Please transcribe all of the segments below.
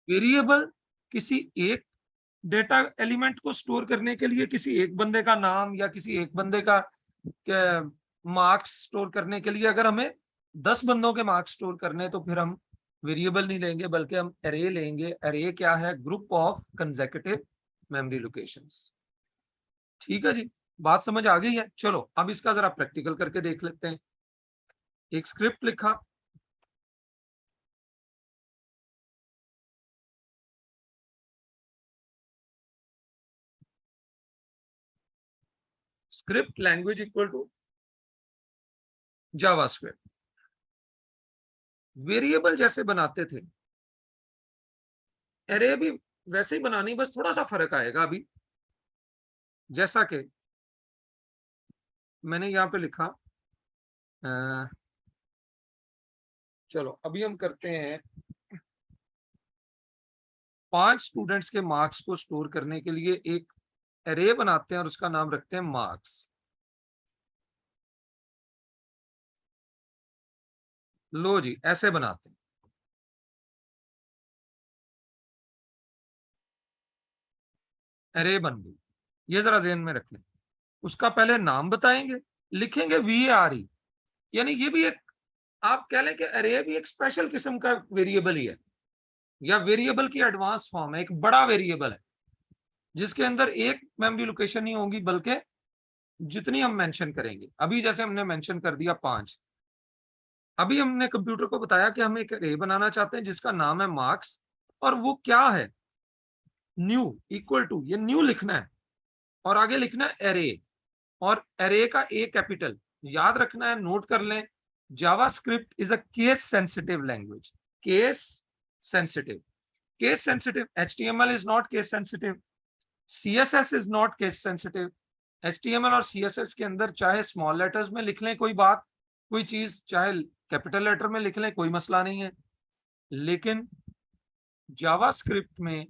Variable किसी एक data element को स्टोर करने के लिए किसी एक बंदे का नाम या किसी एक बंदे का मार्क्स स्टोर करने के लिए अगर हमें 10 बंदों के मार्क्स स्टोर करने हैं तो फिर हम वेरिएबल नहीं लेंगे बल्कि हम एरे लेंगे। एरे क्या है? Group of consecutive memory locations. ठीक है जी, बात समझ आ गई है? चलो अब इसका जरा प्रैक्टिकल करके देख लेते हैं। एक स्क्रिप्ट लिखा, script language equal to JavaScript. Variable जैसे बनाते थे, एरे भी वैसे ही बनानी, बस थोड़ा सा फर्क आएगा अभी। जैसा कि मैंने यहाँ पे लिखा, चलो अभी हम करते हैं 5 स्टूडेंट्स के मार्क्स को स्टोर करने के लिए एक एरे बनाते हैं और उसका नाम रखते हैं मार्क्स। लो जी, ऐसे बनाते हैं। एरे बन गई, ये जरा ज़हन में रख लें। उसका पहले नाम बताएंगे, लिखेंगे VARE, यानी ये भी एक, आप कह लें कि एरे भी एक स्पेशल किस्म का वेरिएबल ही है, या वेरिएबल की एडवांस फॉर्म है, एक बड़ा वेरिएबल है जिसके अंदर एक मेमोरी लोकेशन नहीं होगी बल्कि जितनी हम मेंशन करेंगे। अभी जैसे हमने मेंशन कर दिया 5, अभी हमने कंप्यूटर को बताया कि हम एक एरे बनाना चाहते हैं जिसका नाम है मार्क्स, और वो क्या है? न्यू इक्वल टू, ये न्यू लिखना है और आगे लिखना है एरे, और एरे का ए कैपिटल। याद रखना है, नोट कर लें, JavaScript is a case sensitive language. Case sensitive, case sensitive. HTML is not case sensitive, CSS is not case sensitive. HTML और CSS के अंदर चाहे स्मॉल लेटर्स में लिख लें कोई बात, कोई चीज, चाहे कैपिटल लेटर में लिख लें, कोई मसला नहीं है। लेकिन जावास्क्रिप्ट में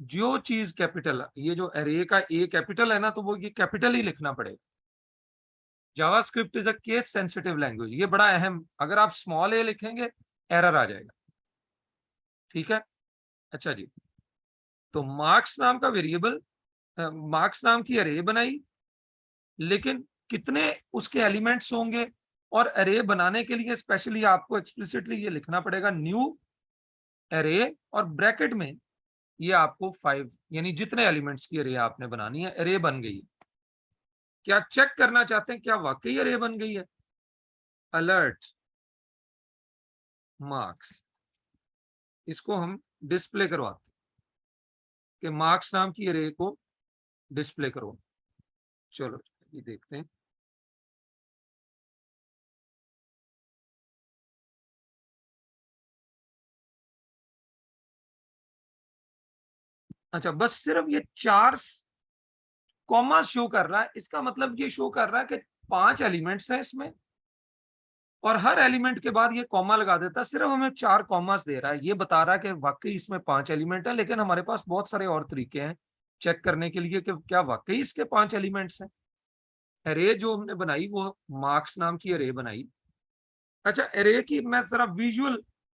जो चीज कैपिटल, ये जो एरे का ए कैपिटल है ना, तो वो ये कैपिटल ही लिखना पड़ेगा। JavaScript is a case sensitive language, ये बड़ा अहम, अगर आप स्मॉल ए लिखेंगे एरर आ जाएगा। ठीक है, अच्छा जी। तो मार्क्स नाम का वेरिएबल, मार्क्स नाम की एरे बनाई, लेकिन कितने उसके एलिमेंट्स होंगे, और एरे बनाने के लिए स्पेशली आपको एक्सप्लिसिटली ये लिखना पड़ेगा, न्यू एरे, और ब्रैकेट में ये आपको 5, यानी जितने एलिमेंट्स की एरे आपने बनानी है। एरे बन गई है। क्या चेक करना चाहते हैं क्या वाकई एरे बन गई है? अलर्ट मार्क्स, इसको हम डिस्प्ले करवाते हैं कि मार्क्स नाम की एरे को डिस्प्ले करो। चलो ये देखते हैं। अच्छा, बस सिर्फ ये 4 कॉमा शो कर रहा है, इसका मतलब ये शो कर रहा है कि 5 एलिमेंट्स हैं इसमें, और हर एलिमेंट के बाद ये कॉमा लगा देता है। सिर्फ हमें 4 कॉमास दे रहा है, ये बता रहा है कि वाकई इसमें 5 एलिमेंट है। लेकिन हमारे पास बहुत सारे और तरीके हैं चेक करने के लिए कि क्या वाकई इसके 5 एलिमेंट्स हैं। एरे जो हमने बनाई वो मार्क्स नाम की एरे बनाई। अच्छा, एरे की मैं जरा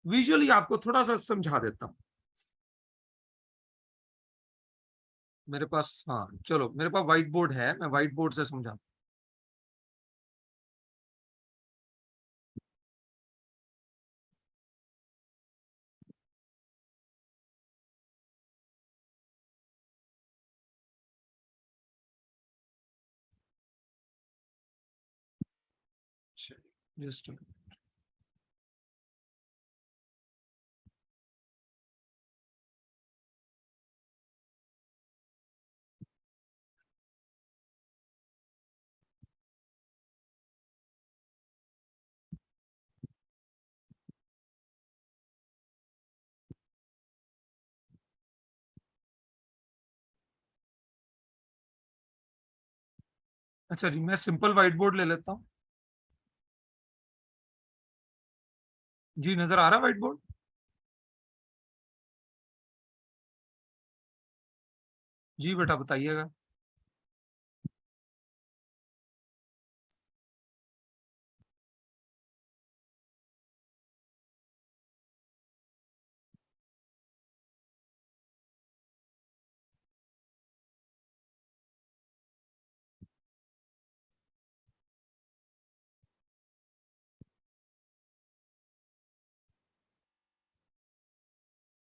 विजुअली आपको थोड़ा सा समझा देता हूँ। मेरे पास, हाँ चलो, मेरे पास व्हाइट बोर्ड है, मैं व्हाइट बोर्ड से समझा। जस्ट, अच्छा जी, मैं सिंपल व्हाइट बोर्ड ले लेता हूँ। जी, नजर आ रहा है व्हाइट बोर्ड? जी बेटा, बताइएगा।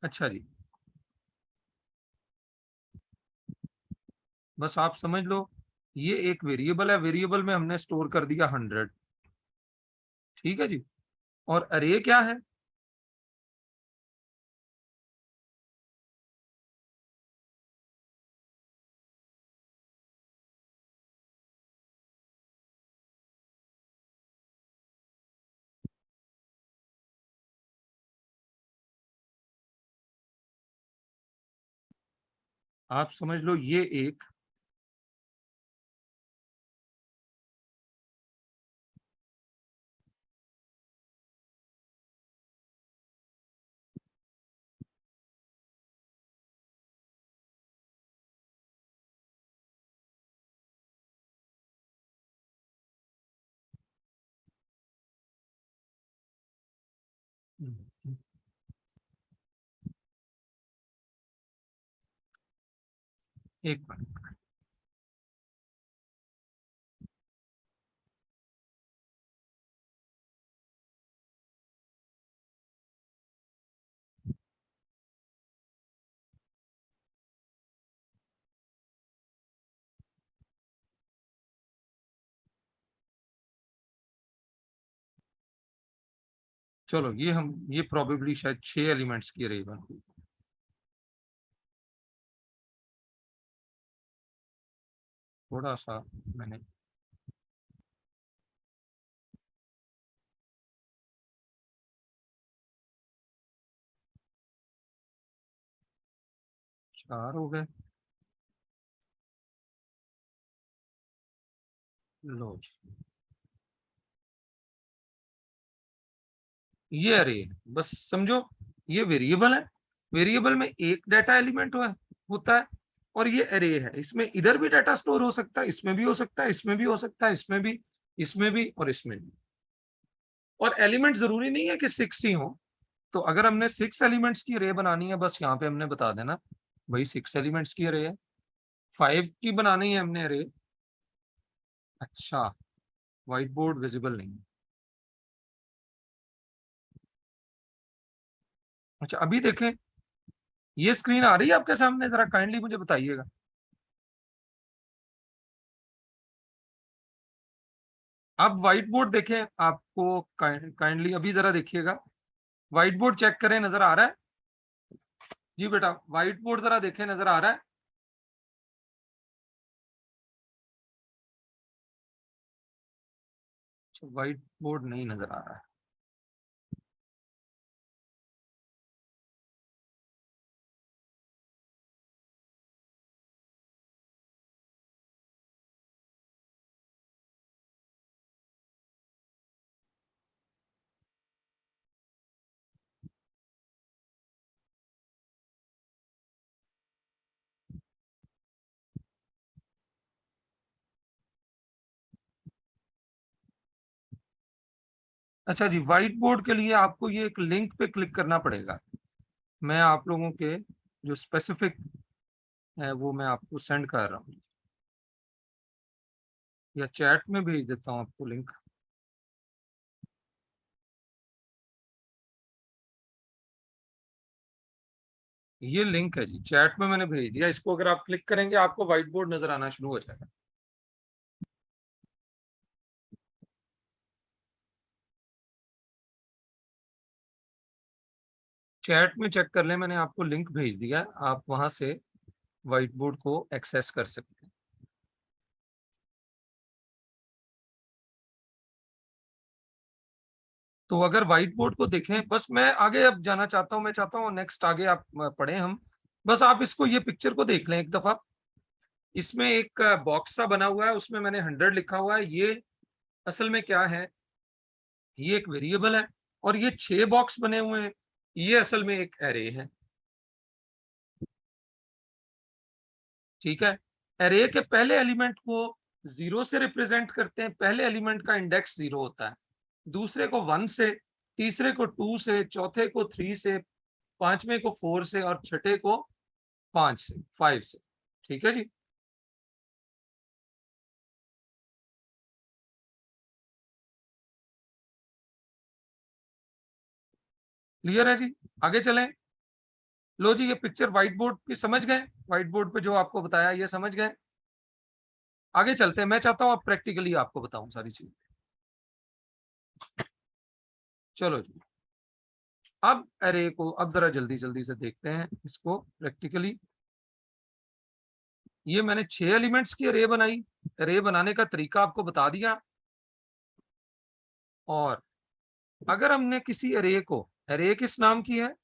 अच्छा जी, बस आप समझ लो, ये एक वेरिएबल है, वेरिएबल में हमने स्टोर कर दिया 100। ठीक है जी। और अरे क्या है? आप समझ लो ये एक, एक मिनट, चलो ये हम, ये प्रोबेबली शायद 6 एलिमेंट्स की अरे बन गई। थोड़ा सा मैंने, 4 हो गए। लो जी, ये अरे है, बस समझो, ये वेरिएबल है, वेरिएबल में एक डाटा एलिमेंट होता है, और ये अरे है, इसमें इधर भी डाटा स्टोर हो सकता है, इसमें भी हो सकता है, इसमें भी हो सकता है, इसमें भी, इसमें भी, और इसमें भी। और एलिमेंट जरूरी नहीं है कि 6 ही हो। तो अगर हमने 6 एलिमेंट्स की अरे बनानी है, बस यहाँ पे हमने बता देना भाई 6 एलिमेंट्स की अरे है। 5 की बनानी है हमने अरे। अच्छा, व्हाइट बोर्ड विजिबल नहीं है। अच्छा अभी देखें, ये स्क्रीन आ रही है आपके सामने, जरा काइंडली मुझे बताइएगा। आप व्हाइट बोर्ड देखें, आपको काइंडली अभी जरा देखिएगा, व्हाइट बोर्ड चेक करें, नजर आ रहा है? जी बेटा, व्हाइट बोर्ड जरा देखें, नजर आ रहा है? अच्छा, व्हाइट बोर्ड नहीं नजर आ रहा है। अच्छा जी, व्हाइट बोर्ड के लिए आपको ये एक लिंक पे क्लिक करना पड़ेगा। मैं आप लोगों के जो स्पेसिफिक है वो मैं आपको सेंड कर रहा हूँ, या चैट में भेज देता हूँ आपको लिंक। ये लिंक है जी, चैट में मैंने भेज दिया, इसको अगर आप क्लिक करेंगे आपको व्हाइट बोर्ड नजर आना शुरू हो जाएगा। चैट में चेक कर लें, मैंने आपको लिंक भेज दिया, आप वहां से व्हाइट बोर्ड को एक्सेस कर सकते हैं। तो अगर व्हाइट बोर्ड को देखें, बस मैं आगे अब जाना चाहता हूं, मैं चाहता हूं नेक्स्ट आगे आप पढ़ें हम। बस आप इसको, ये पिक्चर को देख लें एक दफा। इसमें एक बॉक्स सा बना हुआ है, उसमें मैंने 100 लिखा हुआ है। ये असल में क्या है, ये एक वेरिएबल है, और ये 6 बॉक्स बने हुए हैं, ये असल में एक एरे है। ठीक है। एरे के पहले एलिमेंट को 0 से रिप्रेजेंट करते हैं, पहले एलिमेंट का इंडेक्स 0 होता है, दूसरे को 1 से, तीसरे को 2 से, चौथे को 3 से, पांचवें को 4 से, और छठे को 5 से। ठीक है जी। क्लियर है जी? आगे चलें। लो जी, ये पिक्चर व्हाइट बोर्ड की समझ गए, व्हाइट बोर्ड पे जो आपको बताया ये समझ गए। आगे चलते हैं, मैं चाहता हूं आप प्रैक्टिकली आपको बताऊं सारी चीज। चलो जी, अब अरे को अब जरा जल्दी जल्दी से देखते हैं इसको प्रैक्टिकली। ये मैंने 6 एलिमेंट्स की अरे बनाई, अरे बनाने का तरीका आपको बता दिया। और अगर हमने किसी अरे को, अरे किस नाम की है,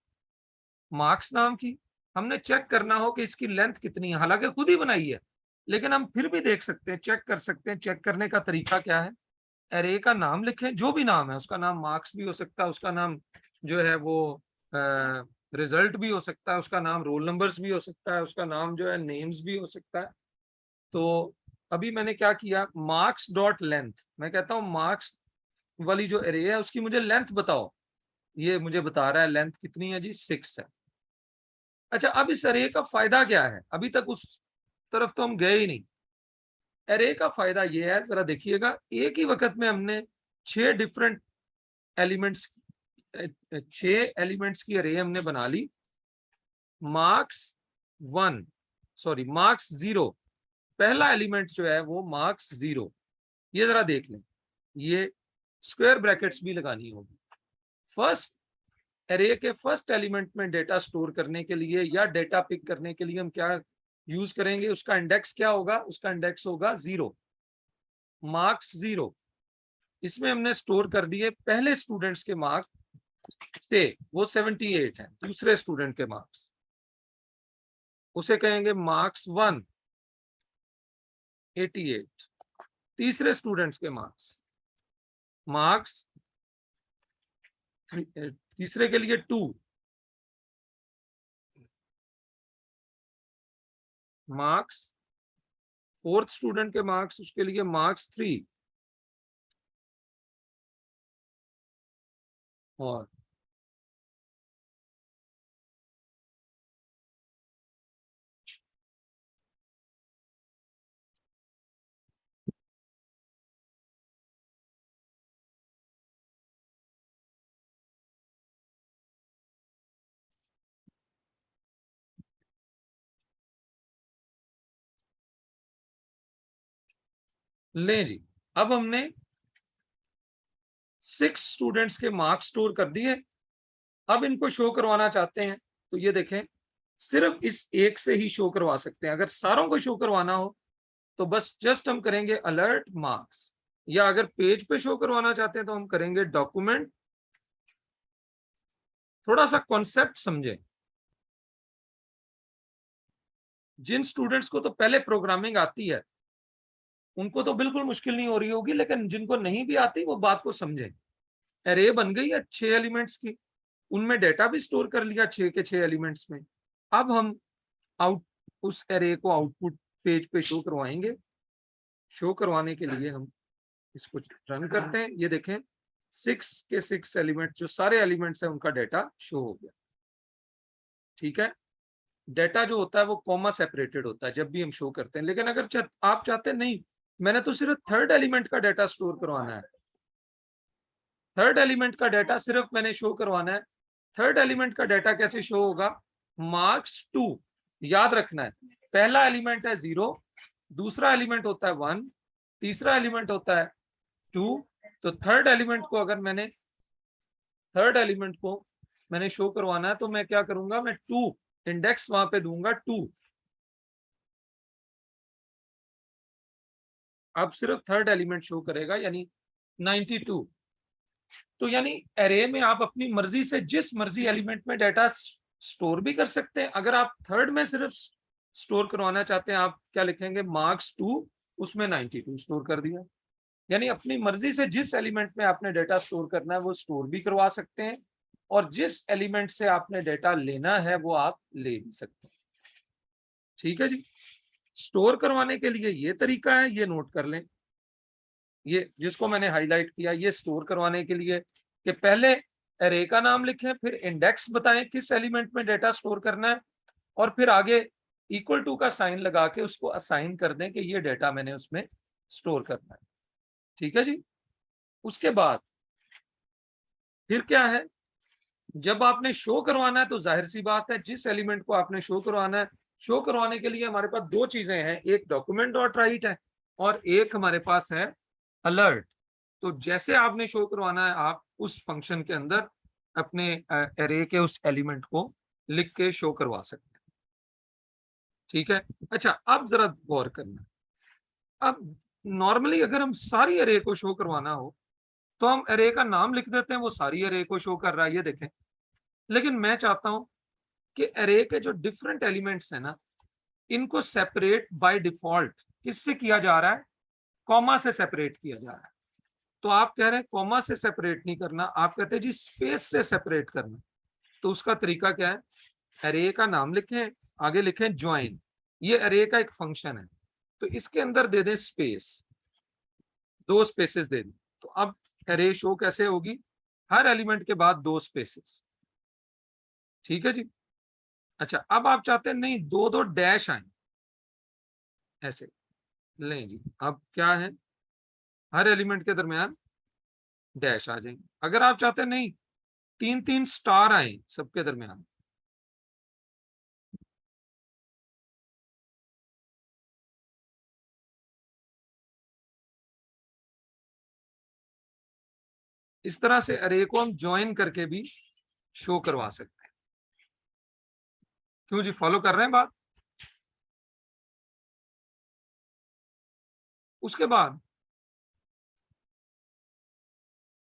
मार्क्स नाम की, हमने चेक करना हो कि इसकी लेंथ कितनी है, हालांकि खुद ही बनाई है लेकिन हम फिर भी देख सकते हैं, चेक कर सकते हैं। चेक करने का तरीका क्या है, अरे का नाम लिखें, जो भी नाम है, उसका नाम मार्क्स भी हो सकता है, उसका नाम जो है वो रिजल्ट भी हो सकता है, उसका नाम रोल नंबर्स भी हो सकता है, उसका नाम जो है नेम्स भी हो सकता है। तो अभी मैंने क्या किया, मार्क्स डॉट लेंथ, मैं कहता हूँ मार्क्स वाली जो अरे है उसकी मुझे लेंथ बताओ। ये मुझे बता रहा है लेंथ कितनी है जी, 6 है। अच्छा, अब इस अरे का फायदा क्या है, अभी तक उस तरफ तो हम गए ही नहीं। अरे का फायदा ये है, जरा देखिएगा, एक ही वक्त में हमने 6 डिफरेंट एलिमेंट्स, 6 एलिमेंट्स की अरे हमने बना ली। मार्क्स 1, सॉरी मार्क्स 0, पहला एलिमेंट जो है वो मार्क्स 0। ये जरा देख लें, ये स्क्वायर ब्रैकेट्स भी लगानी होगी। फर्स्ट एरे के फर्स्ट एलिमेंट में डेटा स्टोर करने के लिए या डेटा पिक करने के लिए हम क्या यूज करेंगे, उसका इंडेक्स क्या होगा, उसका इंडेक्स होगा 0, मार्क्स 0। इसमें हमने स्टोर कर दिए पहले स्टूडेंट्स के मार्क्स से, वो 78 है। दूसरे स्टूडेंट के मार्क्स, उसे कहेंगे मार्क्स 1, 88। तीसरे स्टूडेंट्स के मार्क्स, मार्क्स तीसरे के लिए 2, मार्क्स फोर्थ स्टूडेंट के मार्क्स, उसके लिए मार्क्स 3। और ले जी, अब हमने 6 स्टूडेंट्स के मार्क्स स्टोर कर दिए। अब इनको शो करवाना चाहते हैं तो ये देखें, सिर्फ इस एक से ही शो करवा सकते हैं। अगर सारों को शो करवाना हो तो बस जस्ट हम करेंगे अलर्ट मार्क्स, या अगर पेज पे शो करवाना चाहते हैं तो हम करेंगे डॉक्यूमेंट। थोड़ा सा कॉन्सेप्ट समझें, जिन स्टूडेंट्स को तो पहले प्रोग्रामिंग आती है उनको तो बिल्कुल मुश्किल नहीं हो रही होगी, लेकिन जिनको नहीं भी आती वो बात को समझें। एरे बन गई है 6 एलिमेंट्स की, उनमें डेटा भी स्टोर कर लिया 6 के 6 एलिमेंट्स में। अब हम आउट उस एरे को आउटपुट पेज पे शो करवाएंगे। शो करवाने के लिए हम इसको रन करते हैं, ये देखें 6 के 6 एलिमेंट, जो सारे एलिमेंट्स हैं उनका डेटा शो हो गया। ठीक है, डेटा जो होता है वो कॉमा सेपरेटेड होता है जब भी हम शो करते हैं, लेकिन अगर आप चाहते हैं नहीं, मैंने तो सिर्फ थर्ड एलिमेंट का डेटा स्टोर करवाना है, थर्ड एलिमेंट का डेटा सिर्फ मैंने शो करवाना है। थर्ड एलिमेंट का डेटा कैसे शो होगा, मार्क्स 2, याद रखना है पहला एलिमेंट है 0, दूसरा एलिमेंट होता है 1, तीसरा एलिमेंट होता है 2। तो थर्ड एलिमेंट को मैंने शो करवाना है तो मैं क्या करूंगा, मैं 2 इंडेक्स वहां पे दूंगा 2। अब सिर्फ थर्ड एलिमेंट शो करेगा, यानी 92। तो यानी एरे में आप अपनी मर्जी से जिस मर्जी एलिमेंट में डेटा स्टोर भी कर सकते हैं। अगर आप थर्ड में सिर्फ स्टोर करवाना चाहते हैं, आप क्या लिखेंगे, मार्क्स 2, उसमें 92 स्टोर कर दिया। यानी अपनी मर्जी से जिस एलिमेंट में आपने डेटा स्टोर करना है वो स्टोर भी करवा सकते हैं, और जिस एलिमेंट से आपने डेटा लेना है वो आप ले भी सकते हैं। ठीक है जी, स्टोर करवाने के लिए ये तरीका है, ये नोट कर लें। ये जिसको मैंने हाईलाइट किया, ये स्टोर करवाने के लिए कि पहले एरे का नाम लिखें, फिर इंडेक्स बताएं किस एलिमेंट में डेटा स्टोर करना है, और फिर आगे इक्वल टू का साइन लगा के उसको असाइन कर दें कि ये डेटा मैंने उसमें स्टोर करना है। ठीक है जी, उसके बाद फिर क्या है, जब आपने शो करवाना है तो जाहिर सी बात है, जिस एलिमेंट को आपने शो करवाना है, शो करवाने के लिए हमारे पास दो चीजें हैं, एक डॉक्यूमेंट डॉट राइट है और एक हमारे पास है अलर्ट। तो जैसे आपने शो करवाना है, आप उस फंक्शन के अंदर अपने एरे के उस एलिमेंट को लिख के शो करवा सकते हैं। ठीक है। अच्छा, अब जरा गौर करना, अब नॉर्मली अगर हम सारी एरे को शो करवाना हो तो हम एरे का नाम लिख देते हैं, वो सारी एरे को शो कर रहा है, ये देखें। लेकिन मैं चाहता हूं कि एरे के जो डिफरेंट एलिमेंट्स हैं ना, इनको सेपरेट बाय डिफॉल्ट किससे किया जा रहा है? कॉमा से सेपरेट किया जा रहा है। तो आप कह रहे हैं कॉमा से सेपरेट नहीं करना, आप कहते हैं जी स्पेस से सेपरेट करना। तो उसका तरीका क्या है? एरे का नाम लिखें, आगे लिखें ज्वाइन, ये एरे का एक फंक्शन है, तो इसके अंदर दे दें स्पेस, दो स्पेसेस दे दें। तो अब एरे शो कैसे होगी? हर एलिमेंट के बाद दो स्पेसेस। ठीक है जी। अच्छा, अब आप चाहते हैं नहीं दो दो डैश आए, ऐसे लें जी। अब क्या है? हर एलिमेंट के दरमियान डैश आ जाएंगे। अगर आप चाहते हैं नहीं तीन तीन स्टार आए सबके दरमियान, इस तरह से अरे को हम ज्वाइन करके भी शो करवा सकते हैं। क्यों जी, फॉलो कर रहे हैं बात? उसके बाद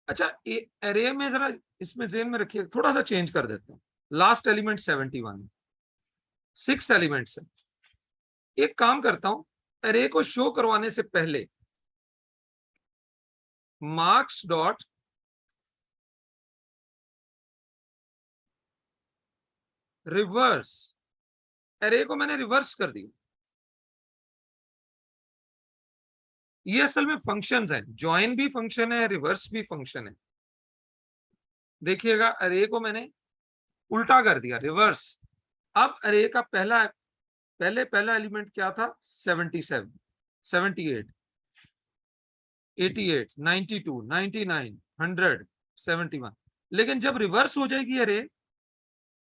अच्छा, एरे में जरा इसमें जेन में रखिए, थोड़ा सा चेंज कर देते हैं। लास्ट एलिमेंट 71, 6 एलिमेंट्स है। एक काम करता हूं, एरे को शो करवाने से पहले मार्क्स डॉट रिवर्स, एरे को मैंने रिवर्स कर दिया। ये असल में फंक्शंस हैं, ज्वाइन भी फंक्शन है, रिवर्स भी फंक्शन है। देखिएगा, अरे को मैंने उल्टा कर दिया, रिवर्स। अब अरे का पहला एलिमेंट क्या था? 77, 78, 88, 92, 99, 100, 71। लेकिन जब रिवर्स हो जाएगी अरे,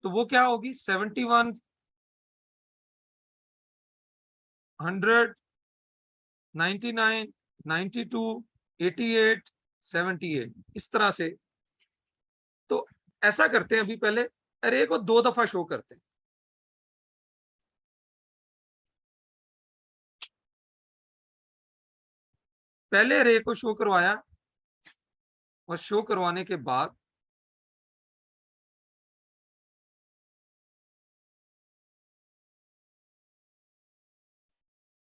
तो वो क्या होगी? 71, 100, 99, 92, 88, 78, इस तरह से। तो ऐसा करते हैं, अभी पहले अरे को दो दफा शो करते हैं। पहले अरे को शो करवाया और शो करवाने के बाद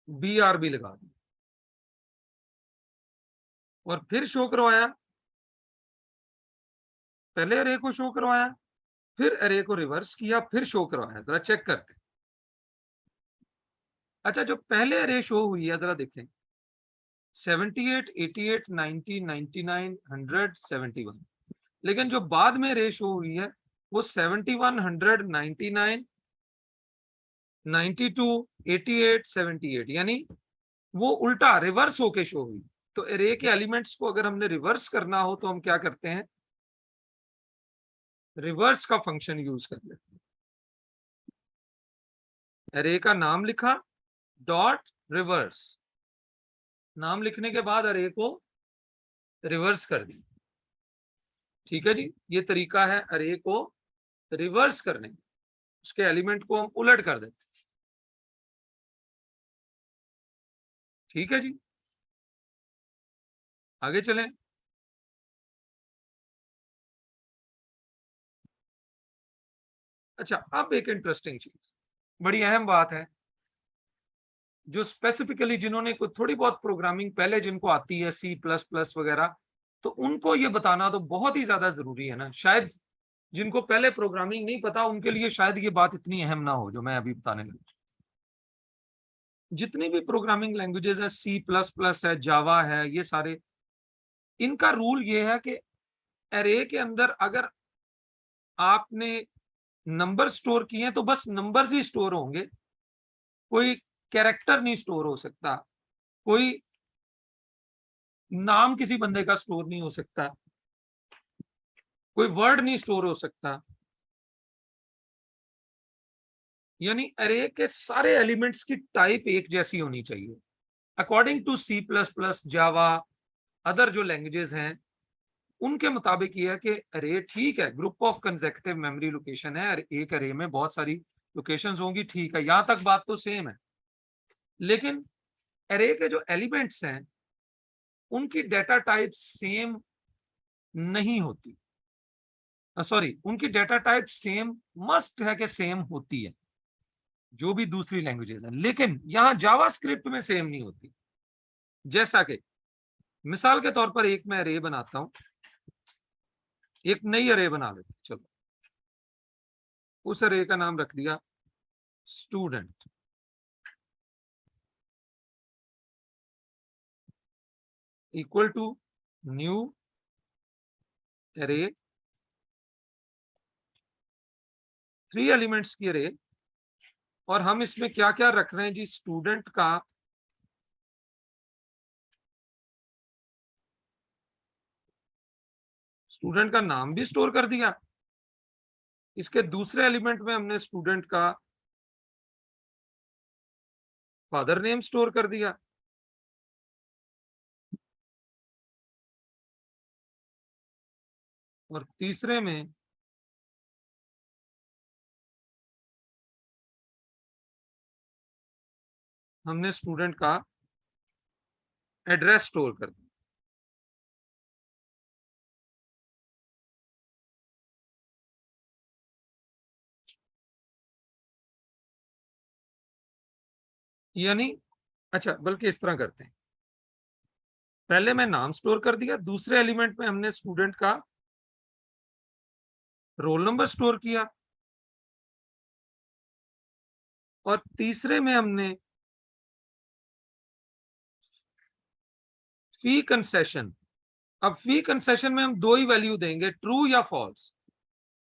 BRB लगा दी और फिर शो करवाया। पहले अरे को शो करवाया, फिर अरे को रिवर्स किया, फिर शो करवाया। जरा चेक करते हैं। अच्छा, जो पहले अरे शो हुई है जरा देखें, 78, 88, 90, 99, 100, 71। लेकिन जो बाद में अरे शो हुई है वो 71, 100, 99, 92, 88, 78, यानी वो उल्टा रिवर्स होके शो हुई। तो अरे के एलिमेंट्स को अगर हमने रिवर्स करना हो तो हम क्या करते हैं? रिवर्स का फंक्शन यूज कर लेते हैं। अरे का नाम लिखा, डॉट रिवर्स, नाम लिखने के बाद अरे को रिवर्स कर दी। ठीक है जी, ये तरीका है अरे को रिवर्स करने, उसके एलिमेंट को हम उलट कर देते। ठीक है जी, आगे चलें। अच्छा, अब एक इंटरेस्टिंग चीज, बड़ी अहम बात है, जो स्पेसिफिकली जिन्होंने कोई थोड़ी बहुत प्रोग्रामिंग पहले जिनको आती है, C++ वगैरह, तो उनको ये बताना तो बहुत ही ज्यादा जरूरी है ना। शायद जिनको पहले प्रोग्रामिंग नहीं पता उनके लिए शायद ये बात इतनी अहम ना हो जो मैं अभी बताने लगा। जितनी भी प्रोग्रामिंग लैंग्वेजेस है, C++ है, जावा है, ये सारे, इनका रूल ये है कि एरे के अंदर अगर आपने नंबर स्टोर किए तो बस नंबर्स ही स्टोर होंगे, कोई कैरेक्टर नहीं स्टोर हो सकता, कोई नाम किसी बंदे का स्टोर नहीं हो सकता। कोई वर्ड नहीं स्टोर हो सकता, यानी अरे के सारे एलिमेंट्स की टाइप एक जैसी होनी चाहिए according to C plus plus, Java, other जो लैंग्वेजेस हैं उनके मुताबिक ये है कि अरे ठीक है, group of consecutive memory location है, एक अरे में बहुत सारी लोकेशंस होंगी, ठीक है, यहां तक बात तो सेम है। लेकिन अरे के जो एलिमेंट्स हैं उनकी डेटा टाइप सेम नहीं होती, सॉरी, उनकी डेटा टाइप सेम मस्ट है कि सेम होती है जो भी दूसरी लैंग्वेजेस हैं, लेकिन यहां जावास्क्रिप्ट में सेम नहीं होती। जैसा कि मिसाल के तौर पर एक मैं अरे बनाता हूं, एक नई अरे बना लेते, चलो उस अरे का नाम रख दिया स्टूडेंट, इक्वल टू न्यू अरे, 3 एलिमेंट्स की अरे, और हम इसमें क्या क्या रख रहे हैं जी, स्टूडेंट का नाम भी स्टोर कर दिया, इसके दूसरे एलिमेंट में हमने स्टूडेंट का फादर नेम स्टोर कर दिया, और तीसरे में हमने स्टूडेंट का एड्रेस स्टोर कर दिया। यानी अच्छा, बल्कि इस तरह करते हैं, पहले मैं नाम स्टोर कर दिया, दूसरे एलिमेंट में हमने स्टूडेंट का रोल नंबर स्टोर किया, और तीसरे में हमने फी कंसेशन। अब फी कंसेशन में हम दो ही वैल्यू देंगे, ट्रू या फॉल्स,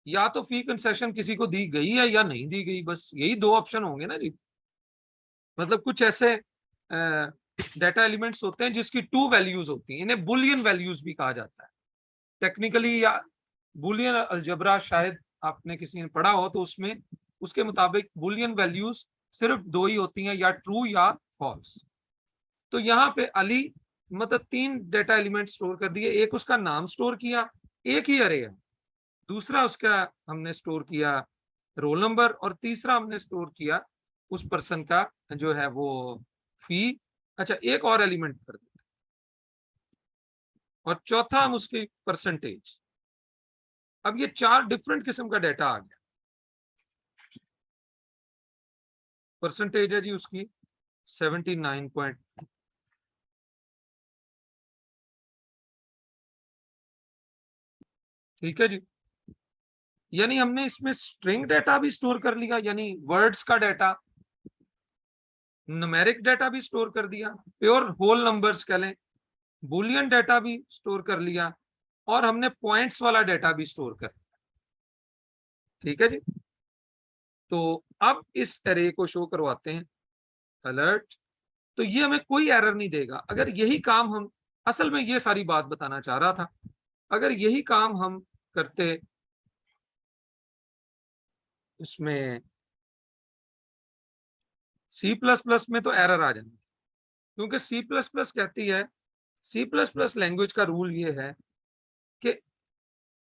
या तो फी कंसेशन किसी को दी गई है या नहीं दी गई, बस यही दो ऑप्शन होंगे ना जी। मतलब कुछ ऐसे डाटा एलिमेंट्स होते हैं जिसकी 2 वैल्यूज होती हैं, इन्हें बुलियन वैल्यूज भी कहा जाता है टेक्निकली, या बुलियन अलजबरा शायद आपने किसी ने पढ़ा हो, तो उसमें उसके मुताबिक बुलियन वैल्यूज सिर्फ दो ही होती हैं, या ट्रू या फॉल्स। तो यहाँ पे अली मतलब 3 डेटा एलिमेंट स्टोर कर दिए, एक उसका नाम स्टोर किया, एक ही अरे है, दूसरा उसका हमने स्टोर किया रोल नंबर, और तीसरा हमने स्टोर किया उस पर्सन का जो है वो फी। अच्छा, एक और एलिमेंट कर दिया, और चौथा हम उसकी परसेंटेज। अब ये 4 डिफरेंट किस्म का डेटा आ गया। परसेंटेज है जी उसकी 79 पॉइंट, ठीक है जी। यानी हमने इसमें स्ट्रिंग डेटा भी स्टोर कर लिया, यानी वर्ड्स का डेटा, न्यूमेरिक डेटा भी स्टोर कर दिया, प्योर होल नंबर्स कह लें, बुलियन डेटा भी स्टोर कर लिया, और हमने पॉइंट्स वाला डेटा भी स्टोर कर, ठीक है जी। तो अब इस एरे को शो करवाते हैं अलर्ट, तो ये हमें कोई एरर नहीं देगा। अगर यही काम हम, असल में ये सारी बात बताना चाह रहा था, अगर यही काम हम करते उसमें सी प्लस प्लस में, तो एरर आ जाएंगे, क्योंकि सी प्लस प्लस कहती है, सी प्लस प्लस लैंग्वेज का रूल ये है कि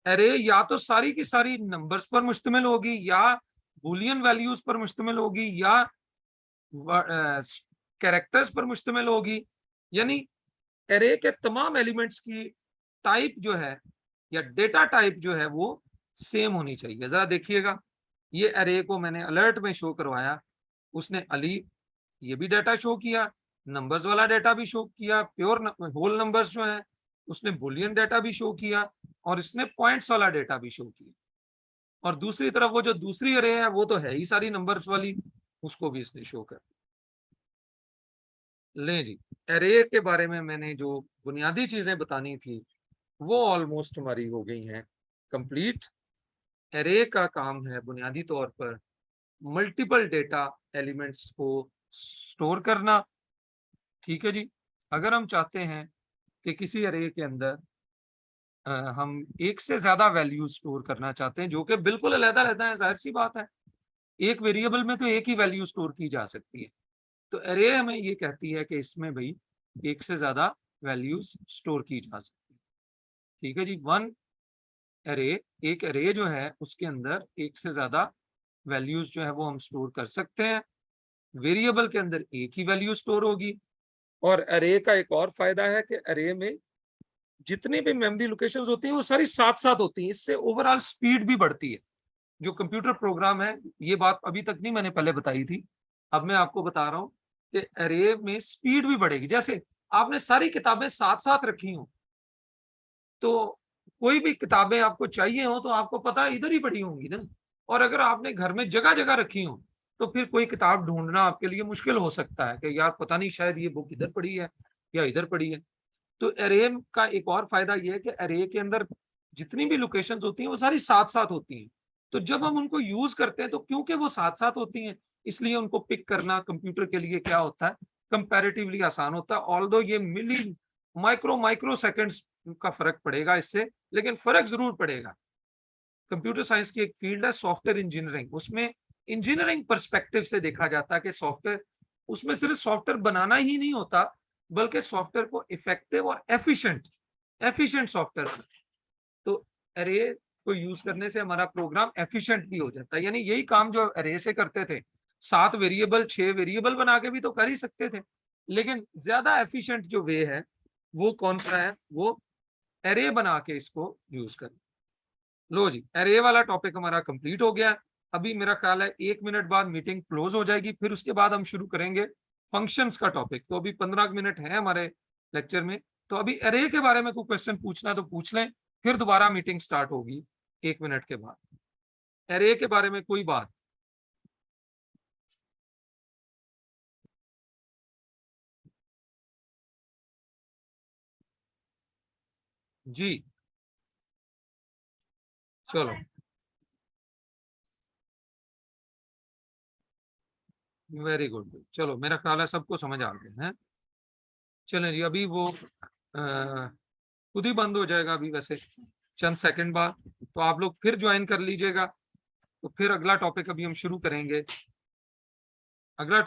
अरे या तो सारी की सारी नंबर्स पर मुश्तमिल होगी, या बुलियन वैल्यूज पर मुश्तमिल होगी, या कैरेक्टर्स पर मुश्तमिल होगी। यानी एरे के तमाम एलिमेंट्स की टाइप जो है, या डेटा टाइप जो है वो सेम होनी चाहिए। जरा देखिएगा, ये एरे को मैंने अलर्ट में शो करवाया, उसने अली ये भी डाटा शो किया, नंबर्स वाला डाटा भी शो किया, प्योर होल नंबर्स जो है उसने बुलियन डाटा भी शो किया, और इसने पॉइंट्स वाला डाटा भी शो किया, और दूसरी तरफ वो जो दूसरी अरे है वो तो है ही सारी नंबर्स वाली, उसको भी इसने शो कर। ले जी, एरे के बारे में मैंने जो बुनियादी चीजें बतानी थी वो ऑलमोस्ट हमारी हो गई हैं कंप्लीट। एरे का काम है बुनियादी तौर पर मल्टीपल डेटा एलिमेंट्स को स्टोर करना, ठीक है जी। अगर हम चाहते हैं कि किसी अरे के अंदर हम एक से ज्यादा वैल्यू स्टोर करना चाहते हैं, जो कि बिल्कुल अलग रहता है, जाहिर सी बात है। एक वेरिएबल में तो एक ही वैल्यू स्टोर की जा सकती है। तो अरे हमें ये कहती है कि इसमें भाई एक से ज्यादा वैल्यूज स्टोर की जा सकती है। ठीक है जी। वन अरे, एक अरे जो है उसके अंदर एक से ज्यादा वैल्यूज जो है वो हम स्टोर कर सकते हैं। वेरिएबल के अंदर एक ही वैल्यू स्टोर होगी। और अरे का एक और फायदा है कि अरे में जितनी भी मेमोरी लोकेशंस होती हैं वो सारी साथ साथ होती हैं। इससे ओवरऑल स्पीड भी बढ़ती है। जो कंप्यूटर प्रोग्राम है, ये बात अभी तक नहीं मैंने पहले बताई थी, अब मैं आपको बता रहा हूं कि अरे में स्पीड भी बढ़ेगी। जैसे आपने सारी किताबें साथ साथ रखी हो, तो कोई भी किताबें आपको चाहिए हो तो आपको पता इधर ही पड़ी होंगी ना। और अगर आपने घर में जगह जगह रखी हो, तो फिर कोई किताब ढूंढना आपके लिए मुश्किल हो सकता है कि यार पता नहीं शायद ये बुक इधर पड़ी है या इधर पड़ी है। तो अरे का एक और फायदा यह है कि अरे के अंदर जितनी भी लोकेशंस होती हैं वो सारी साथ साथ होती हैं। तो जब हम उनको यूज करते हैं, तो क्योंकि वो साथ साथ होती हैं, इसलिए उनको पिक करना कंप्यूटर के लिए क्या होता है, कंपैरेटिवली आसान होता है। ऑल्दो ये मिली माइक्रो माइक्रो सेकंड्स का फर्क पड़ेगा इससे, लेकिन फर्क जरूर पड़ेगा। कंप्यूटर साइंस की एक फील्ड है सॉफ्टवेयर इंजीनियरिंग, उसमें इंजीनियरिंग पर्सपेक्टिव से देखा जाता है कि सॉफ्टवेयर, उसमें सिर्फ सॉफ्टवेयर बनाना ही नहीं होता, बल्कि सॉफ्टवेयर को इफेक्टिव और एफिशिएंट एफिशिएंट सॉफ्टवेयर। तो अरे को यूज करने से हमारा प्रोग्राम एफिशिएंट भी हो जाता है। यानी यही काम जो अरे से करते थे, 7 वेरिएबल 6 वेरिएबल बना के भी तो कर ही सकते थे, लेकिन ज्यादा एफिशिएंट जो वे है वो कौन सा है, वो अरे बना के इसको यूज कर। लो जी, अरे वाला टॉपिक हमारा कंप्लीट हो गया। अभी मेरा ख्याल है 1 मिनट बाद मीटिंग क्लोज हो जाएगी, फिर उसके बाद हम शुरू करेंगे फंक्शंस का टॉपिक। तो अभी 15 मिनट है हमारे लेक्चर में। तो अभी अरे के बारे में कोई क्वेश्चन पूछना तो पूछ लें, फिर दोबारा मीटिंग स्टार्ट होगी 1 मिनट के बाद। अरे के बारे में कोई बात? जी, चलो, वेरी गुड। चलो, मेरा ख्याल है सबको समझ आ गया है। चलें जी, अभी वो खुद ही बंद हो जाएगा अभी वैसे चंद सेकंड बाद। तो आप लोग फिर ज्वाइन कर लीजिएगा। तो फिर अगला टॉपिक अभी हम शुरू करेंगे। अगला